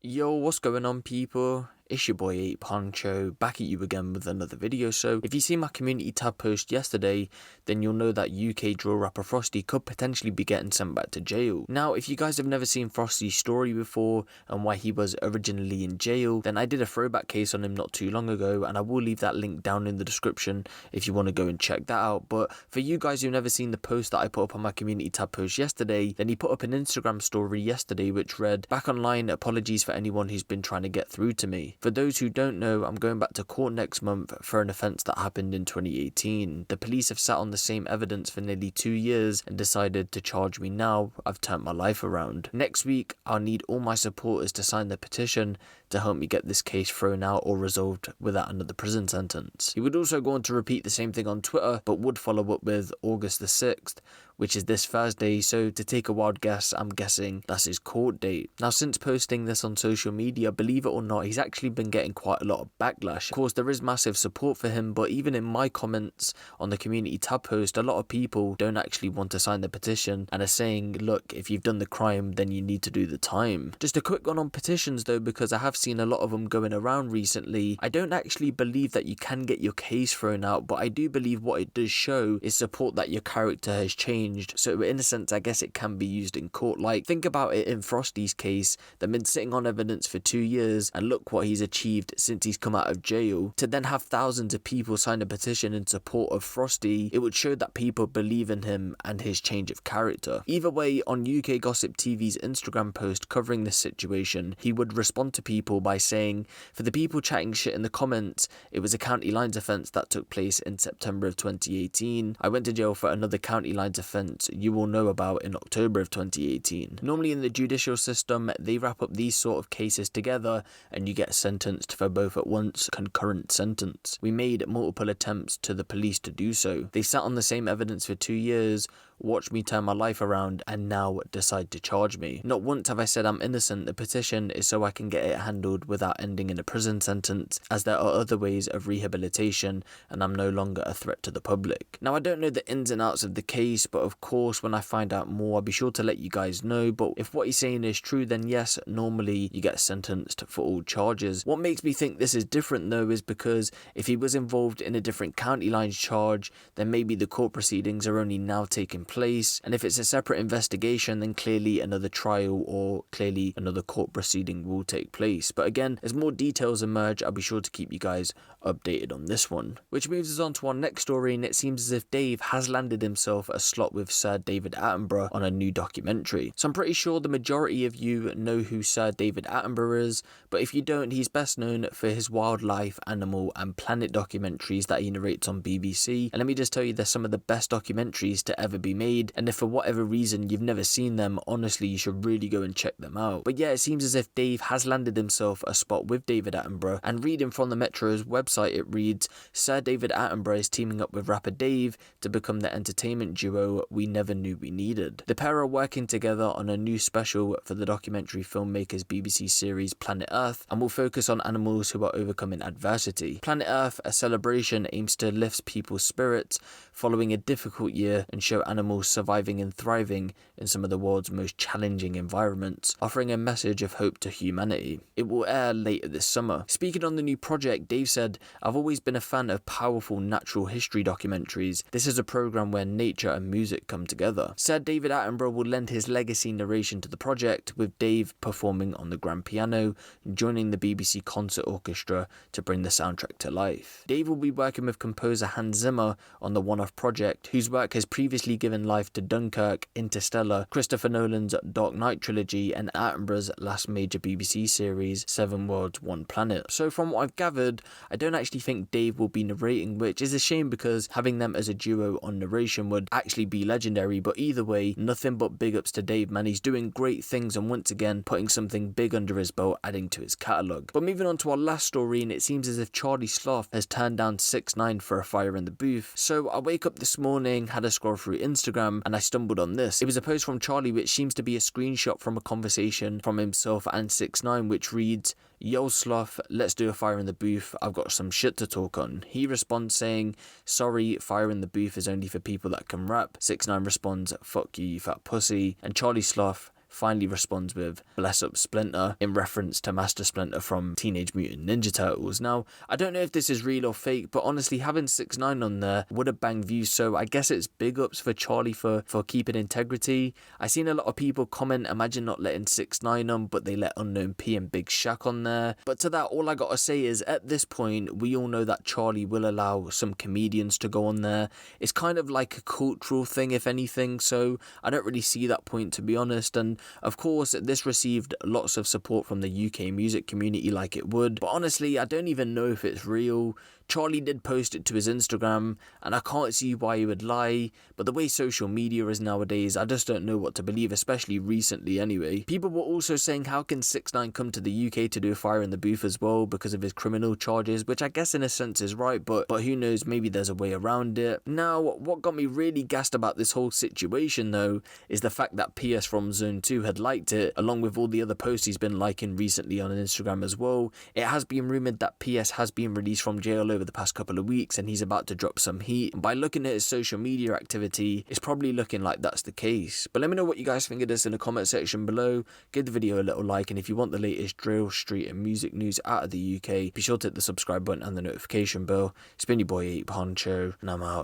Yo, what's going on, people? It's your boy Huncho, back at you again with another video. So if you see my community tab post yesterday, then you'll know that UK drill rapper Frosty could potentially be getting sent back to jail. Now, if you guys have never seen Frosty's story before and why he was originally in jail, then I did a throwback case on him not too long ago, and I will leave that link down in the description if you want to go and check that out. But for you guys who've never seen the post that I put up on my community tab post yesterday, then he put up an Instagram story yesterday which read, "Back online, apologies for anyone who's been trying to get through to me. For those who don't know, I'm going back to court next month for an offence that happened in 2018. The police have sat on the same evidence for nearly 2 years and decided to charge me now. I've turned my life around. Next week, I'll need all my supporters to sign the petition to help me get this case thrown out or resolved without another prison sentence." He would also go on to repeat the same thing on Twitter, but would follow up with August the 6th, which is this Thursday, so to take a wild guess, I'm guessing that's his court date. Now, since posting this on social media, believe it or not, he's actually been getting quite a lot of backlash. Of course, there is massive support for him, but even in my comments on the community tab post, a lot of people don't actually want to sign the petition and are saying, look, if you've done the crime, then you need to do the time. Just a quick one on petitions though, because I have seen a lot of them going around recently. I don't actually believe that you can get your case thrown out, but I do believe what it does show is support that your character has changed. So in a sense, I guess it can be used in court. Like, think about it in Frosty's case. They've been sitting on evidence for 2 years, and look what he's achieved since he's come out of jail. To then have thousands of people sign a petition in support of Frosty, it would show that people believe in him and his change of character. Either way, on UK Gossip TV's Instagram post covering this situation, he would respond to people by saying, "For the people chatting shit in the comments, it was a county lines offence that took place in September of 2018. I went to jail for another county lines offence you will know about in October of 2018. Normally in the judicial system, they wrap up these sort of cases together and you get sentenced for both at once, concurrent sentence. We made multiple attempts to the police to do so. They sat on the same evidence for 2 years, watched me turn my life around, and now decide to charge me. Not once have I said I'm innocent. The petition is so I can get it handled without ending in a prison sentence, as there are other ways of rehabilitation and I'm no longer a threat to the public." Now, I don't know the ins and outs of the case, but of course when I find out more, I'll be sure to let you guys know. But if what he's saying is true, then yes, normally you get sentenced for all charges. What makes me think this is different though is because if he was involved in a different county lines charge, then maybe the court proceedings are only now taking place, and if it's a separate investigation, then clearly another trial or clearly another court proceeding will take place. But again, as more details emerge, I'll be sure to keep you guys updated on this one. Which moves us on to our next story, and it seems as if Dave has landed himself a slot with Sir David Attenborough on a new documentary. So I'm pretty sure the majority of you know who Sir David Attenborough is, but if you don't, he's best known for his wildlife, animal and planet documentaries that he narrates on BBC. And let me just tell you, they're some of the best documentaries to ever be made, and if for whatever reason you've never seen them, honestly you should really go and check them out. But yeah, it seems as if Dave has landed himself a spot with David Attenborough, and reading from the Metro's website it reads, "Sir David Attenborough is teaming up with rapper Dave to become the entertainment duo we never knew we needed." The pair are working together on a new special for the documentary filmmakers BBC series Planet Earth, and will focus on animals who are overcoming adversity. Planet Earth, a celebration, aims to lift people's spirits following a difficult year and show animals surviving and thriving in some of the world's most challenging environments, offering a message of hope to humanity. It will air later this summer. Speaking on the new project, Dave said, "I've always been a fan of powerful natural history documentaries. This is a program where nature and music come together." Said David Attenborough will lend his legacy narration to the project, with Dave performing on the grand piano, joining the BBC Concert Orchestra to bring the soundtrack to life. Dave will be working with composer Hans Zimmer on the one-off project, whose work has previously given life to Dunkirk, Interstellar, Christopher Nolan's Dark Knight trilogy, and Attenborough's last major BBC series, 7 Worlds, 1 Planet. So from what I've gathered, I don't actually think Dave will be narrating, which is a shame because having them as a duo on narration would actually be legendary. But either way, nothing but big ups to Dave, man. He's doing great things and once again putting something big under his belt, adding to his catalogue. But moving on to our last story, and it seems as if Charlie Sloth has turned down 6ix9ine for a fire in the booth. So I wake up this morning, had a scroll through Instagram, and I stumbled on this. It was a post from Charlie which seems to be a screenshot from a conversation from himself and 6ix9ine, which reads, "Yo Sloth, let's do a fire in the booth, I've got some shit to talk on." He responds saying, "Sorry, fire in the booth is only for people that can rap." 6ix9ine responds, "Fuck you, you fat pussy." And Charlie Sloth finally responds with "Bless up Splinter" in reference to Master Splinter from Teenage Mutant Ninja Turtles. Now, I don't know if this is real or fake, but honestly, having 6ix9ine on there would have banged views, so I guess it's big ups for Charlie for keeping integrity. I seen a lot of people comment, imagine not letting 6ix9ine on, but they let Unknown P and Big Shaq on there. But to that, all I gotta say is, at this point, we all know that Charlie will allow some comedians to go on there. It's kind of like a cultural thing, if anything, so I don't really see that point, to be honest. And of course, this received lots of support from the UK music community, like it would, but honestly, I don't even know if it's real. Charlie did post it to his Instagram, and I can't see why he would lie, but the way social media is nowadays, I just don't know what to believe, especially recently anyway. People were also saying, how can 6ix9ine come to the UK to do a Fire in the Booth as well because of his criminal charges, which I guess in a sense is right, but who knows, maybe there's a way around it. Now, what got me really gassed about this whole situation though, is the fact that PS from Zone 2 had liked it, along with all the other posts he's been liking recently on Instagram as well. It has been rumoured that PS has been released from jail over the past couple of weeks and he's about to drop some heat. And by looking at his social media activity, it's probably looking like that's the case. But let me know what you guys think of this in the comment section below. Give the video a little like, and if you want the latest drill, street and music news out of the UK, be sure to hit the subscribe button and the notification bell. It's been your boy Huncho, and I'm out.